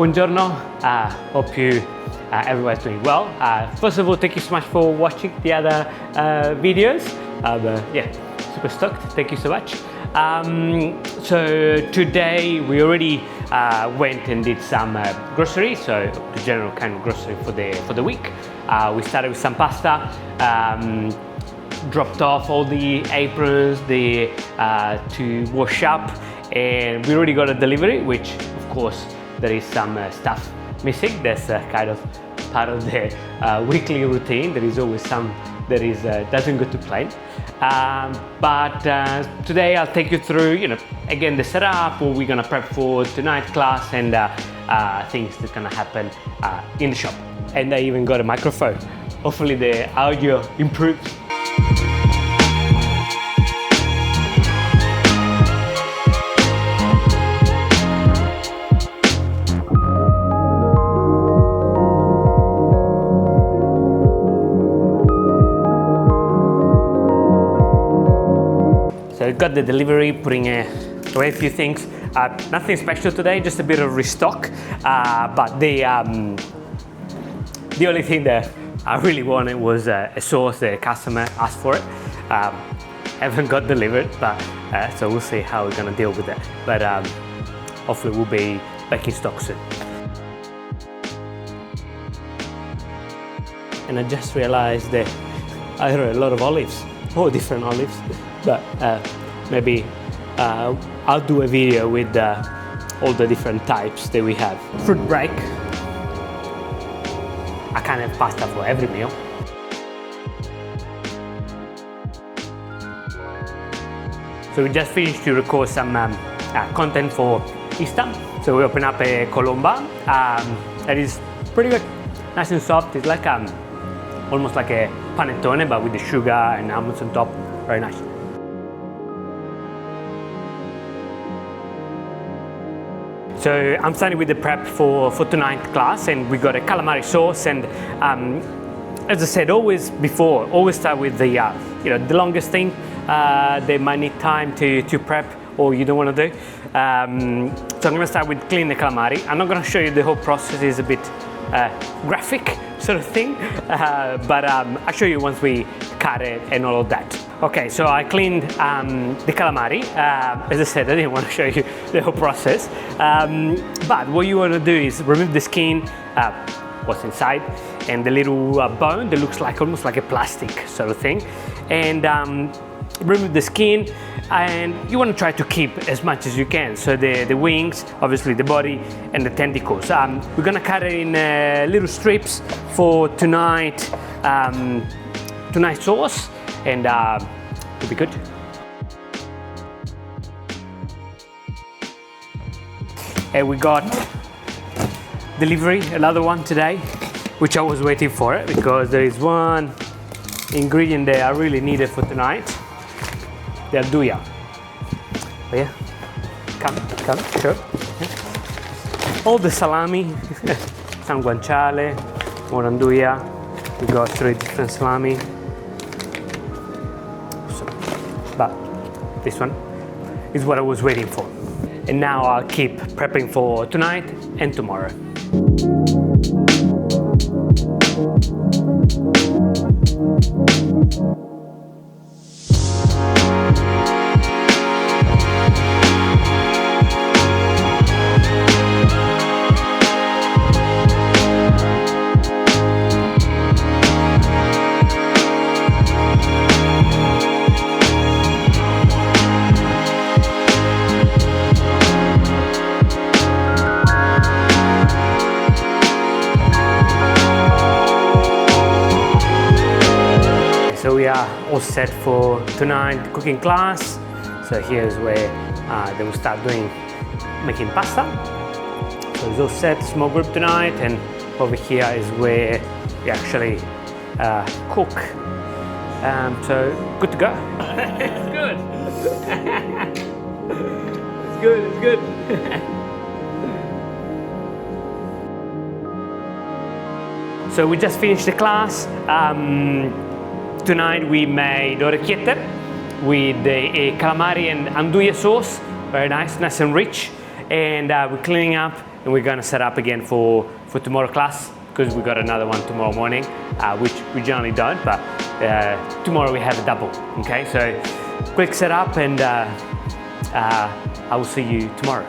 Buongiorno, hope you everyone's doing well. First of all, thank you so much for watching the other videos. Yeah, super stoked, thank you so much. So today we already went and did some grocery, so the general kind of grocery for the week. We started with some pasta, dropped off all the aprons to wash up, and we already got a delivery, which of course there is some stuff missing. That's kind of part of the weekly routine. There is always some that doesn't go to plan. But today I'll take you through, again, the setup, what we're gonna prep for tonight's class, and things that's gonna happen in the shop. And I even got a microphone. Hopefully the audio improves. So I got the delivery, putting away a few things. Nothing special today, just a bit of restock. But the only thing that I really wanted was a sauce. The customer asked for it. Haven't got delivered, but so we'll see how we're gonna deal with it. But hopefully we'll be back in stock soon. And I just realized that I ordered a lot of olives, all different olives. But maybe I'll do a video with all the different types that we have. Fruit break. I can't have pasta for every meal. So we just finished to record some content for Easter. So we open up a colomba. It is pretty good, nice and soft. It's like almost like a panettone, but with the sugar and almonds on top. Very nice. So I'm starting with the prep for tonight's class, and we got a calamari sauce. And as I said, always start with the the longest thing they might need time to prep or you don't want to do. So I'm going to start with cleaning the calamari. I'm not going to show you the whole process. It's a bit graphic sort of thing, but I'll show you once we cut it and all of that. Okay, so I cleaned the calamari. As I said, I didn't want to show you the whole process, but what you want to do is remove the skin, what's inside, and the little bone that looks like almost like a plastic sort of thing, and remove the skin. And you want to try to keep as much as you can. So the wings, obviously the body, and the tentacles. We're gonna cut it in little strips for tonight's sauce, and it'll be good. And we got delivery, another one today, which I was waiting for it because there is one ingredient that I really needed for tonight. The Anduja. Oh yeah, come, sure. Yeah. All the salami, some guanciale, more Anduja. We got 3 different salami. So, but this one is what I was waiting for. And now I'll keep prepping for tonight and tomorrow. So we are all set for tonight's cooking class. So here's where they will start making pasta. So it's all set, small group tonight, and over here is where we actually cook. So good to go. It's good. It's good. So we just finished the class. Tonight we made orecchiette with a calamari and Anduja sauce. Very nice and rich. And we're cleaning up and we're gonna set up again for tomorrow class, because we got another one tomorrow morning, which we generally don't, but tomorrow we have a double, okay? So quick setup, and I will see you tomorrow.